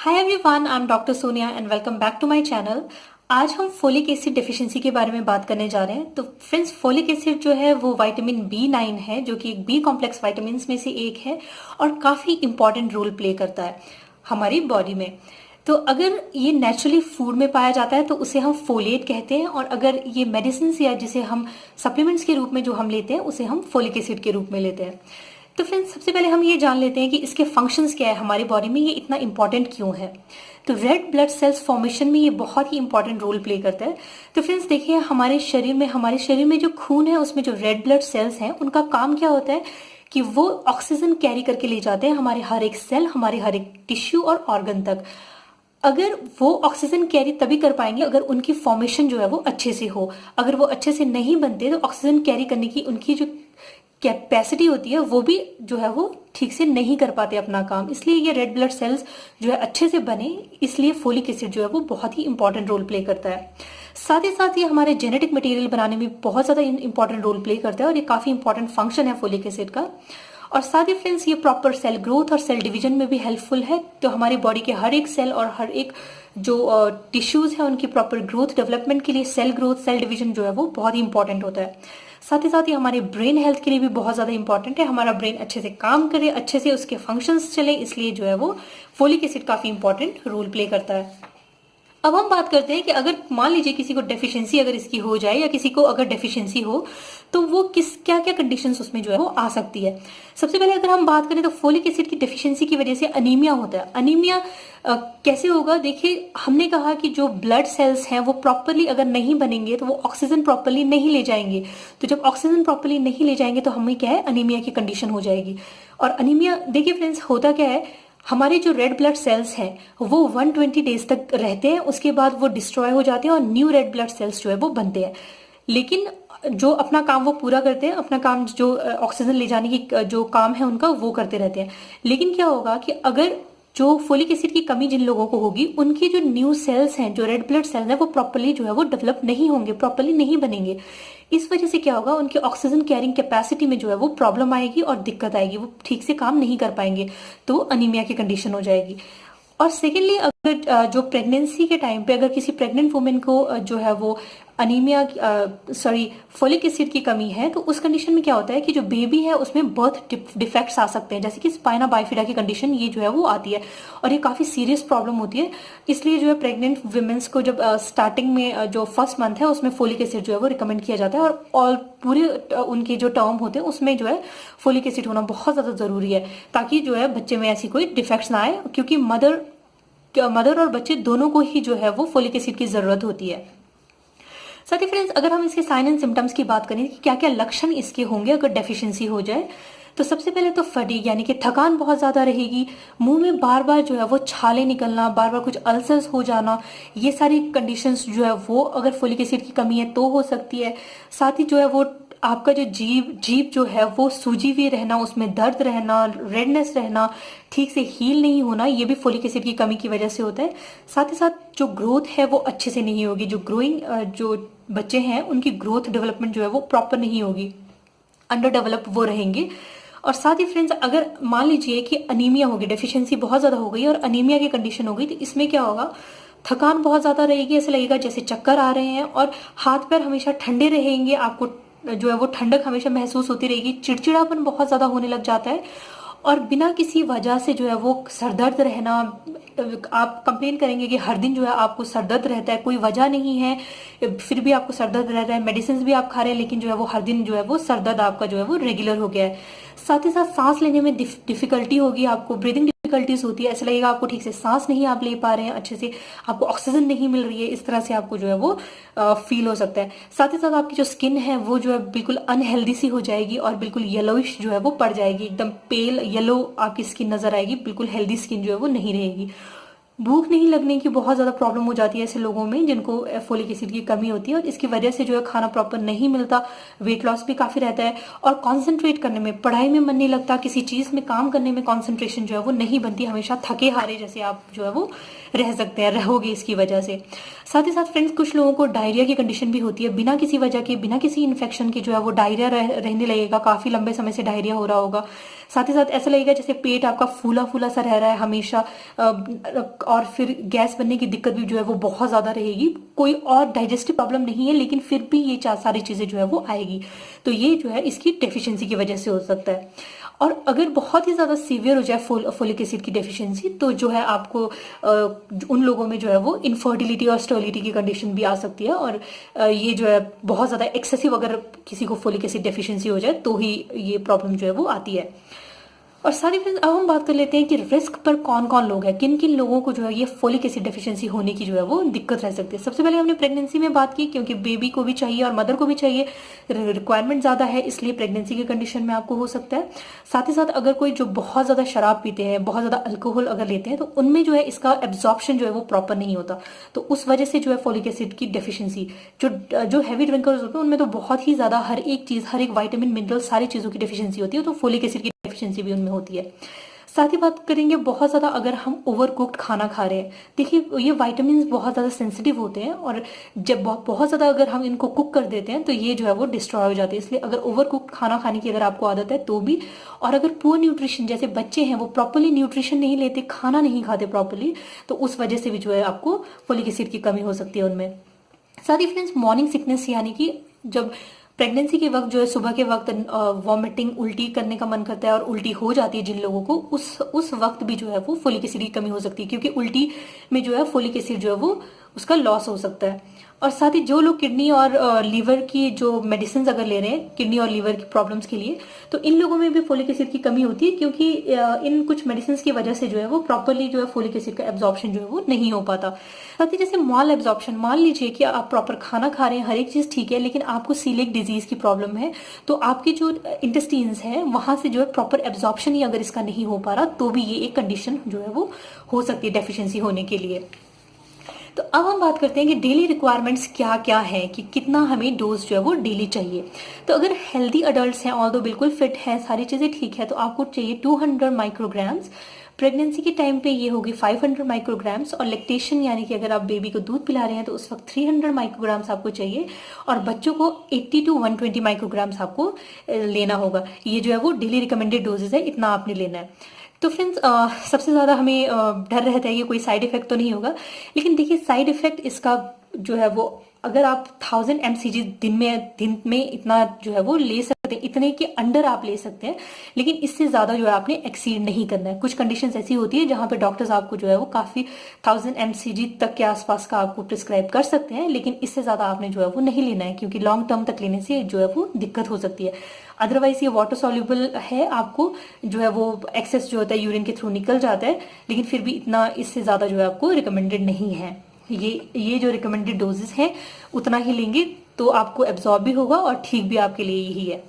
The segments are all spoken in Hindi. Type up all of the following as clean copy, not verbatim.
Hi everyone, I am doctor Sonia and welcome back to my channel. आज हम फोलिक एसिड डेफिशिएंसी के बारे में बात करने जा रहे हैं। तो फ्रेंड्स, फोलिक एसिड जो है वो विटामिन B9 है, जो कि एक बी कॉम्प्लेक्स विटामिन में से एक है और काफ़ी इंपॉर्टेंट रोल प्ले करता है हमारी बॉडी में। तो अगर ये नेचुरली फूड में पाया जाता है तो उसे हम फोलेट कहते हैं, और अगर ये मेडिसिन या जिसे हम सप्लीमेंट्स के रूप में जो हम लेते हैं उसे हम फोलिक एसिड के रूप में लेते हैं। तो फ्रेंड्स, सबसे पहले हम ये जान लेते हैं कि इसके फंक्शंस क्या है हमारी बॉडी में, ये इतना इंपॉर्टेंट क्यों है। तो रेड ब्लड सेल्स फॉर्मेशन में ये बहुत ही इंपॉर्टेंट रोल प्ले करता है। तो फ्रेंड्स देखिए, हमारे शरीर में जो खून है उसमें जो रेड ब्लड सेल्स हैं उनका काम क्या होता है कि वो ऑक्सीजन कैरी करके ले जाते हैं हमारे हर एक सेल, हमारे हर एक टिश्यू और ऑर्गन तक। अगर वो ऑक्सीजन कैरी तभी कर पाएंगे अगर उनकी फॉर्मेशन जो है वो अच्छे से हो। अगर वो अच्छे से नहीं बनते तो ऑक्सीजन कैरी करने की उनकी जो कैपेसिटी होती है वो भी जो है वो ठीक से नहीं कर पाते अपना काम। इसलिए ये रेड ब्लड सेल्स जो है अच्छे से बने, इसलिए फोलिक एसिड जो है वो बहुत ही इंपॉर्टेंट रोल प्ले करता है। साथ ही साथ ये हमारे जेनेटिक मटेरियल बनाने में बहुत ज़्यादा इंपॉर्टेंट रोल प्ले करता है और ये काफ़ी इंपॉर्टेंट फंक्शन है फोलिक एसिड का। और साथ ही फ्रेंड्स, ये प्रॉपर सेल ग्रोथ और सेल डिवीजन में भी हेल्पफुल है। तो हमारी बॉडी के हर एक सेल और हर एक जो टिश्यूज है उनकी प्रॉपर ग्रोथ डेवलपमेंट के लिए सेल ग्रोथ, सेल डिवीजन जो है वो बहुत ही इंपॉर्टेंट होता है। साथ ही साथ ये हमारे ब्रेन हेल्थ के लिए भी बहुत ज़्यादा इंपॉर्टेंट है। हमारा ब्रेन अच्छे से काम करे, अच्छे से उसके फंक्शंस चले, इसलिए जो है वो फोलिक एसिड काफ़ी इंपॉर्टेंट रोल प्ले करता है। अब हम बात करते हैं कि अगर मान लीजिए किसी को डेफिशिएंसी अगर इसकी हो जाए या किसी को अगर डेफिशिएंसी हो तो वो क्या क्या कंडीशंस उसमें जो है वो आ सकती है। सबसे पहले अगर हम बात करें तो फोलिक एसिड की डेफिशिएंसी की वजह से अनीमिया होता है। अनीमिया कैसे होगा? देखिए, हमने कहा कि जो ब्लड सेल्स हैं वो प्रॉपरली अगर नहीं बनेंगे तो वो ऑक्सीजन प्रॉपरली नहीं ले जाएंगे। तो जब ऑक्सीजन प्रॉपरली नहीं ले जाएंगे तो हमें क्या है, अनीमिया की कंडीशन हो जाएगी। और अनीमिया देखिए फ्रेंड्स, होता क्या है, हमारे जो रेड ब्लड सेल्स हैं वो 120 डेज तक रहते हैं, उसके बाद वो डिस्ट्रॉय हो जाते हैं और न्यू रेड ब्लड सेल्स जो है वो बनते हैं। लेकिन जो अपना काम वो पूरा करते हैं, अपना काम जो ऑक्सीजन ले जाने की जो काम है उनका वो करते रहते हैं। लेकिन क्या होगा कि अगर जो फोलिक एसिड की कमी जिन लोगों को होगी उनकी जो न्यू सेल्स हैं, जो रेड ब्लड सेल्स हैं, वो प्रॉपरली जो है वो डेवलप नहीं होंगे, प्रॉपरली नहीं बनेंगे। इस वजह से क्या होगा, उनकी ऑक्सीजन कैरिंग कैपेसिटी में जो है वो प्रॉब्लम आएगी और दिक्कत आएगी, वो ठीक से काम नहीं कर पाएंगे, तो अनीमिया की कंडीशन हो जाएगी। और सेकेंडली, अगर जो प्रेगनेंसी के टाइम पे अगर किसी प्रेग्नेंट वुमेन को जो है वो अनीमिया फोलिक एसिड की कमी है तो उस कंडीशन में क्या होता है कि जो बेबी है उसमें बर्थ डिफेक्ट्स आ सकते हैं, जैसे कि स्पाइना बाइफिडा की कंडीशन ये जो है वो आती है और ये काफ़ी सीरियस प्रॉब्लम होती है। इसलिए जो है प्रेग्नेंट वुमेन्स को जब स्टार्टिंग में जो फर्स्ट मंथ है उसमें फोलिक एसिड जो है वो रिकमेंड किया जाता है, और पूरे उनके जो टर्म होते हैं उसमें जो है फोलिक एसिड होना बहुत ज़्यादा ज़रूरी है, ताकि जो है बच्चे में ऐसी कोई डिफेक्ट्स ना आए, क्योंकि मदर और बच्चे दोनों को ही जो है वो फोलिक एसिड की ज़रूरत होती है। साथ ही फ्रेंड्स, अगर हम इसके साइन एंड सिम्टम्स की बात करें कि क्या क्या लक्षण इसके होंगे अगर डेफिशिएंसी हो जाए, तो सबसे पहले तो फटीग यानी कि थकान बहुत ज़्यादा रहेगी, मुंह में बार बार जो है वो छाले निकलना, बार बार कुछ अल्सर्स हो जाना, ये सारी कंडीशंस जो है वो अगर फोलिक एसिड की कमी है तो हो सकती है। साथ ही जो है वो आपका जो जीभ जो है वो सूजी हुई रहना, उसमें दर्द रहना, रेडनेस रहना, ठीक से हील नहीं होना, ये भी फोलिक एसिड की कमी की वजह से होता है। साथ ही साथ जो ग्रोथ है वो अच्छे से नहीं होगी, जो ग्रोइंग जो बच्चे हैं उनकी ग्रोथ डेवलपमेंट जो है वो प्रॉपर नहीं होगी, अंडर डेवलप वो रहेंगे। और साथ ही फ्रेंड्स, अगर मान लीजिए कि अनीमिया होगी, डेफिशिएंसी बहुत ज़्यादा हो गई और अनीमिया की कंडीशन हो गई, तो इसमें क्या होगा, थकान बहुत ज़्यादा रहेगी, ऐसे लगेगा जैसे चक्कर आ रहे हैं, और हाथ पैर हमेशा ठंडे रहेंगे, आपको जो है वो ठंडक हमेशा महसूस होती रहेगी, चिड़चिड़ापन बहुत ज़्यादा होने लग जाता है, और बिना किसी वजह से जो है वो सरदर्द रहना, आप कंप्लेन करेंगे कि हर दिन जो है आपको सरदर्द रहता है, कोई वजह नहीं है फिर भी आपको सरदर्द रह रहा है, मेडिसिन भी आप खा रहे हैं लेकिन जो है वो हर दिन जो है वो सरदर्द आपका जो है वो रेगुलर हो गया है। साथ ही साथ सांस लेने में डिफिकल्टी होगी, आपको ब्रीदिंग डिफिकल्टीज होती है, ऐसा लगेगा आपको ठीक से सांस नहीं आप ले पा रहे हैं, अच्छे से आपको ऑक्सीजन नहीं मिल रही है, इस तरह से आपको जो है वो फील हो सकता है। साथ ही साथ आपकी जो स्किन है वो जो है बिल्कुल अनहेल्दी सी हो जाएगी और बिल्कुल येलोइश जो है वो पड़ जाएगी, एकदम पेल येलो आपकी स्किन नजर आएगी, बिल्कुल हेल्दी स्किन जो है वो नहीं रहेगी। भूख नहीं लगने की बहुत ज़्यादा प्रॉब्लम हो जाती है ऐसे लोगों में जिनको फोलिक एसिड की कमी होती है, और इसकी वजह से जो है खाना प्रॉपर नहीं मिलता, वेट लॉस भी काफ़ी रहता है, और कंसंट्रेट करने में, पढ़ाई में मन नहीं लगता, किसी चीज़ में काम करने में कंसंट्रेशन जो है वो नहीं बनती, हमेशा थके हारे जैसे आप जो है वो रह सकते हैं, रहोगे इसकी वजह से। साथ ही साथ फ्रेंड्स, कुछ लोगों को डायरिया की कंडीशन भी होती है, बिना किसी वजह के, बिना किसी इन्फेक्शन के जो है वो डायरिया रहने लगेगा, काफ़ी लंबे समय से डायरिया हो रहा होगा। साथ ही साथ ऐसा लगेगा जैसे पेट आपका फूला फूला सा रह रहा है हमेशा, और फिर गैस बनने की दिक्कत भी जो है वो बहुत ज्यादा रहेगी। कोई और डाइजेस्टिव प्रॉब्लम नहीं है, लेकिन फिर भी ये चार सारी चीजें जो है वो आएगी। तो ये जो है इसकी डेफिशिएंसी की वजह से हो सकता है। और अगर बहुत ही ज्यादा सीवियर हो जाए फोलिक एसिड की डेफिशिएंसी, तो जो है आपको उन लोगों में जो है वो इनफर्टिलिटी और स्टर्लिटी की कंडीशन भी आ सकती है। और ये जो है बहुत ज्यादा एक्सेसिव अगर किसी को फोलिक एसिड डेफिशिएंसी हो जाए तो ही ये प्रॉब्लम जो है वो आती है। और साथ ही फ्रेंड्स अब हम बात कर लेते हैं कि रिस्क पर कौन कौन लोग हैं, किन किन लोगों को जो है ये फोलिक एसिड डेफिशिएंसी होने की जो है वो दिक्कत रह सकती है। सबसे पहले हमने प्रेगनेंसी में बात की, क्योंकि बेबी को भी चाहिए और मदर को भी चाहिए, रिक्वायरमेंट ज्यादा है, इसलिए प्रेगनेंसी की कंडीशन में आपको हो सकता है। साथ ही साथ अगर कोई जो बहुत ज्यादा शराब पीते हैं, बहुत ज्यादा अल्कोहल अगर लेते हैं, तो उनमें जो है इसका एब्जॉर्प्शन जो है वो प्रॉपर नहीं होता, तो उस वजह से जो है फोलिक एसिड की डेफिशिएंसी, जो हैवी ड्रिंकर्स होते हैं उनमें तो बहुत ही ज्यादा हर एक चीज, हर एक वाइटामिन मिनरल सारी चीजों की डेफिशिएंसी होती है, तो फोलिक एसिड की डेफिशिएंसी भी उनमें होती है। साथ ही बात करेंगे बहुत ज्यादा अगर हम ओवर कुक्ड खाना खा रहे हैं, देखिए ये वाइटामिन बहुत ज्यादा सेंसिटिव होते हैं, और जब बहुत ज्यादा अगर हम इनको कुक कर देते हैं तो ये जो है वो डिस्ट्रॉय हो जाते हैं। इसलिए अगर ओवर कुक्ड खाना खाने की अगर आपको आदत है तो भी, और अगर पुअर न्यूट्रिशन, जैसे बच्चे हैं वो प्रॉपरली न्यूट्रिशन नहीं लेते, खाना नहीं खाते प्रॉपरली, तो उस वजह से भी जो है आपको फोलिक एसिड की कमी हो सकती है उनमें। साथ ही फ्रेंड्स मॉर्निंग सिकनेस, यानी कि जब प्रेगनेंसी के वक्त जो है सुबह के वक्त वॉमिटिंग, उल्टी करने का मन करता है और उल्टी हो जाती है जिन लोगों को, उस वक्त भी जो है वो फोलिक एसिड की कमी हो सकती है, क्योंकि उल्टी में जो है फोलिक एसिड जो है वो उसका लॉस हो सकता है। और साथ ही जो लोग किडनी और लीवर की जो मेडिसिन अगर ले रहे हैं किडनी और लीवर की प्रॉब्लम्स के लिए, तो इन लोगों में भी फोलिक एसिड की कमी होती है, क्योंकि इन कुछ मेडिसिन की वजह से जो है वो प्रॉपरली जो है फोलिक एसिड का एब्जॉर्प्शन जो है वो नहीं हो पाता। साथ ही जैसे माल एब्जॉर्प्शन, मान लीजिए कि आप प्रॉपर खाना खा रहे हैं, हर एक चीज ठीक है, लेकिन आपको सीलिक डिजीज की प्रॉब्लम है, तो आपके जो इंटेस्टीन्स है वहां से जो है प्रॉपर एब्जॉर्प्शन ही अगर इसका नहीं हो पा रहा, तो भी ये एक कंडीशन जो है वो हो सकती है डेफिशिएंसी होने के लिए। तो अब हम बात करते हैं कि डेली रिक्वायरमेंट्स क्या क्या है, कि कितना हमें डोज जो है वो डेली चाहिए। तो अगर हेल्दी अडल्ट हैं, ऑल्दो बिल्कुल फिट है, सारी चीजें ठीक है, तो आपको चाहिए 200 माइक्रोग्राम्स। प्रेगनेंसी के टाइम पे ये होगी 500 माइक्रोग्राम्स, और लेक्टेशन यानी कि अगर आप बेबी को दूध पिला रहे हैं तो उस वक्त 300 माइक्रोग्राम्स आपको चाहिए, और बच्चों को 80 to 120 माइक्रोग्राम्स आपको लेना होगा। ये जो है वो डेली रिकमेंडेड डोजेज है, इतना आपने लेना है। तो फ्रेंड्स सबसे ज्यादा हमें डर रहता है कि कोई साइड इफेक्ट तो नहीं होगा, लेकिन देखिए साइड इफेक्ट इसका जो है वो, अगर आप 1000 mcg दिन में इतना जो है वो ले सकते हैं, इतने के अंडर आप ले सकते हैं, लेकिन इससे ज्यादा जो है आपने एक्सीड नहीं करना है। कुछ कंडीशंस ऐसी होती है जहां पे डॉक्टर्स आपको जो है वो काफी 1000 mcg तक के आसपास का आपको प्रिस्क्राइब कर सकते हैं, लेकिन इससे ज्यादा आपने जो है वो नहीं लेना है, क्योंकि लॉन्ग टर्म तक लेने से जो है वो दिक्कत हो सकती है। अदरवाइज ये वाटर सॉल्युबल है, आपको जो है वो एक्सेस जो होता है यूरिन के थ्रू निकल जाता है, लेकिन फिर भी इतना इससे ज्यादा जो है आपको रिकमेंडेड नहीं है। ये जो रिकमेंडेड डोजेस है उतना ही लेंगे तो आपको एब्जॉर्ब भी होगा और ठीक भी आपके लिए यही है।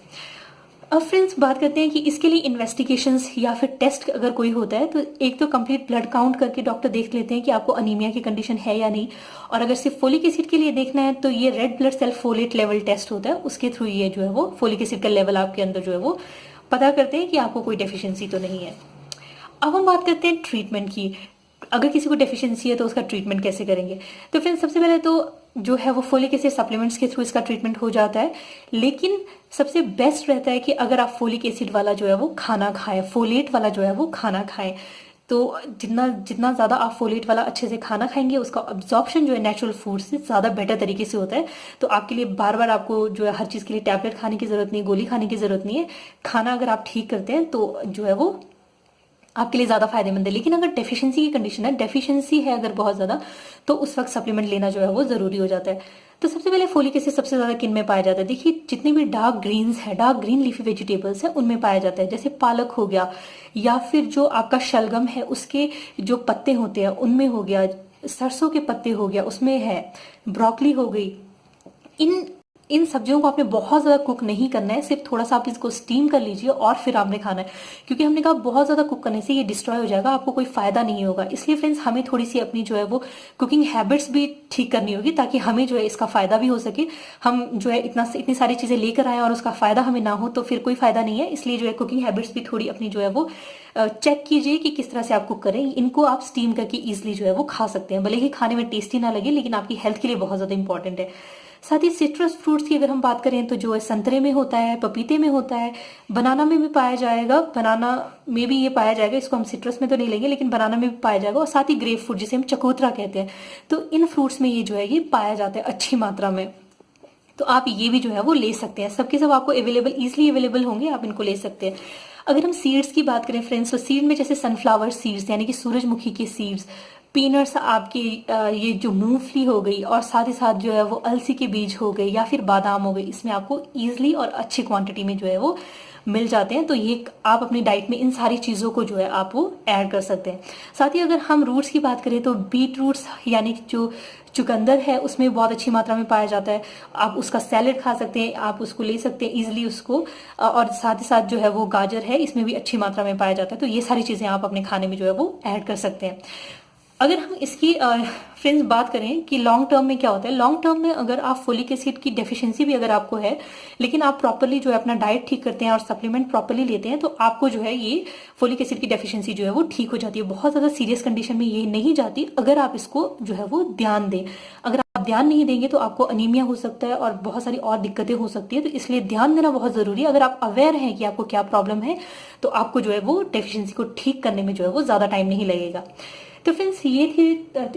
अब फ्रेंड्स बात करते हैं कि इसके लिए इन्वेस्टिगेशंस या फिर टेस्ट अगर कोई होता है, तो एक तो कंप्लीट ब्लड काउंट करके डॉक्टर देख लेते हैं कि आपको अनीमिया की कंडीशन है या नहीं, और अगर सिर्फ फोलिक एसिड के लिए देखना है तो ये red blood cell folate level test होता है, उसके थ्रू ये जो है वो फोलिक एसिड का लेवल आपके अंदर जो है वो पता करते हैं कि आपको कोई डेफिशिएंसी तो नहीं है। अब हम बात करते हैं ट्रीटमेंट की। अगर किसी को डेफिशिएंसी है तो उसका ट्रीटमेंट कैसे करेंगे। तो फ्रेंड्स सबसे पहले तो जो है वो फोलिक एसिड सप्लीमेंट्स के थ्रू इसका ट्रीटमेंट हो जाता है, लेकिन सबसे बेस्ट रहता है कि अगर आप फोलिक एसिड वाला जो है वो खाना खाएं, फोलेट वाला जो है वो खाना खाएं। तो जितना जितना ज्यादा आप फोलेट वाला अच्छे से खाना खाएंगे, उसका अब्जॉर्प्शन जो है नेचुरल फूड से ज्यादा बेटर तरीके से होता है। तो आपके लिए बार बार आपको जो है हर चीज के लिए टैबलेट खाने की जरूरत नहीं, गोली खाने की जरूरत नहीं है। खाना अगर आप ठीक करते हैं तो जो है वो आपके लिए ज्यादा फायदेमंद है। लेकिन अगर डेफिशिएंसी की कंडीशन है, डेफिशिएंसी है अगर बहुत ज्यादा, तो उस वक्त सप्लीमेंट लेना जो है वो जरूरी हो जाता है। तो सबसे पहले फोलिक एसिड सबसे ज्यादा किन में पाया जाता है, देखिए जितने भी डार्क ग्रीन्स है, डार्क ग्रीन लीफी वेजिटेबल्स है, उनमें पाया जाता है। जैसे पालक हो गया, या फिर जो आपका शलगम है उसके जो पत्ते होते हैं उनमें हो गया, सरसों के पत्ते हो गया उसमें है, ब्रोकली हो गई। इन सब्जियों को आपने बहुत ज्यादा कुक नहीं करना है, सिर्फ थोड़ा सा आप इसको स्टीम कर लीजिए और फिर आपने खाना है, क्योंकि हमने कहा बहुत ज्यादा कुक करने से ये डिस्ट्रॉय हो जाएगा, आपको कोई फायदा नहीं होगा। इसलिए फ्रेंड्स हमें थोड़ी सी अपनी जो है वो कुकिंग हैबिट्स भी ठीक करनी होगी, ताकि हमें जो है इसका फायदा भी हो सके। हम जो है इतनी सारी चीजें लेकर आए और उसका फायदा हमें ना हो तो फिर कोई फायदा नहीं है। इसलिए जो है कुकिंग हैबिट्स भी थोड़ी अपनी जो है वो चेक कीजिए कि किस तरह से आप कुक करें। इनको आप स्टीम करके इजिली जो है वो खा सकते हैं, भले ही खाने में टेस्टी ना लगे, लेकिन आपकी हेल्थ के लिए बहुत ज्यादा इंपॉर्टेंट है। साथ ही सिट्रस फ्रूट्स की अगर हम बात करें तो जो है संतरे में होता है, पपीते में होता है, बनाना में भी पाया जाएगा, बनाना में भी ये पाया जाएगा, इसको हम सिट्रस में तो नहीं लेंगे लेकिन बनाना में भी पाया जाएगा, और साथ ही ग्रेप फ्रूट जिसे हम चकोतरा कहते हैं, तो इन फ्रूट्स में ये जो है ये पाया जाता है अच्छी मात्रा में। तो आप ये भी जो है वो ले सकते हैं, सबके सब आपको अवेलेबल, इजिली अवेलेबल होंगे, आप इनको ले सकते हैं। अगर हम सीड्स की बात करें फ्रेंड्स, तो सीड में जैसे सनफ्लावर सीड्स यानी कि सूरजमुखी के सीड्स, पीनट्स आपकी ये जो मूंगफली हो गई, और साथ ही साथ जो है वो अलसी के बीज हो गए या फिर बादाम हो गए, इसमें आपको इजिली और अच्छी क्वांटिटी में जो है वो मिल जाते हैं। तो ये आप अपनी डाइट में इन सारी चीज़ों को जो है आप वो ऐड कर सकते हैं। साथ ही अगर हम रूट्स की बात करें तो बीट रूट्स यानी कि जो चुकंदर है उसमें बहुत अच्छी मात्रा में पाया जाता है, आप उसका सैलेड खा सकते हैं, आप उसको ले सकते हैं इजिली उसको, और साथ ही साथ जो है वो गाजर है, इसमें भी अच्छी मात्रा में पाया जाता है। तो ये सारी चीज़ें आप अपने खाने में जो है वो ऐड कर सकते हैं। अगर हम इसकी फ्रेंड्स बात करें कि लॉन्ग टर्म में क्या होता है, लॉन्ग टर्म में अगर आप फोलिक एसिड की डेफिशिएंसी भी अगर आपको है, लेकिन आप प्रॉपरली जो है अपना डाइट ठीक करते हैं और सप्लीमेंट प्रॉपरली लेते हैं, तो आपको जो है ये फोलिक एसिड की डेफिशिएंसी जो है वो ठीक हो जाती है। बहुत ज़्यादा सीरियस कंडीशन में ये नहीं जाती अगर आप इसको जो है वो ध्यान दें। अगर आप ध्यान नहीं देंगे तो आपको अनीमिया हो सकता है और बहुत सारी और दिक्कतें हो सकती है। तो इसलिए ध्यान देना बहुत ज़रूरी है। अगर आप अवेयर हैं कि आपको क्या प्रॉब्लम है तो आपको जो है वो डेफिशिएंसी को ठीक करने में जो है वो ज़्यादा टाइम नहीं लगेगा। तो फ्रेंड्स ये थी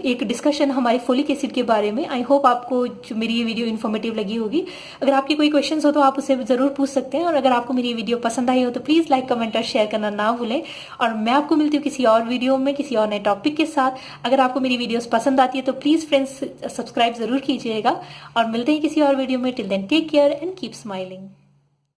एक डिस्कशन हमारी फोलिक एसिड के बारे में। आई होप आपको जो मेरी ये वीडियो इन्फॉर्मेटिव लगी होगी। अगर आपके कोई क्वेश्चंस हो तो आप उसे ज़रूर पूछ सकते हैं, और अगर आपको मेरी ये वीडियो पसंद आई हो तो प्लीज़ लाइक, कमेंट और शेयर करना ना भूलें। और मैं आपको मिलती हूँ किसी और वीडियो में किसी और नए टॉपिक के साथ। अगर आपको मेरी वीडियोस पसंद आती है तो प्लीज़ फ्रेंड्स सब्सक्राइब ज़रूर कीजिएगा, और मिलते हैं किसी और वीडियो में। Till then take care and keep smiling.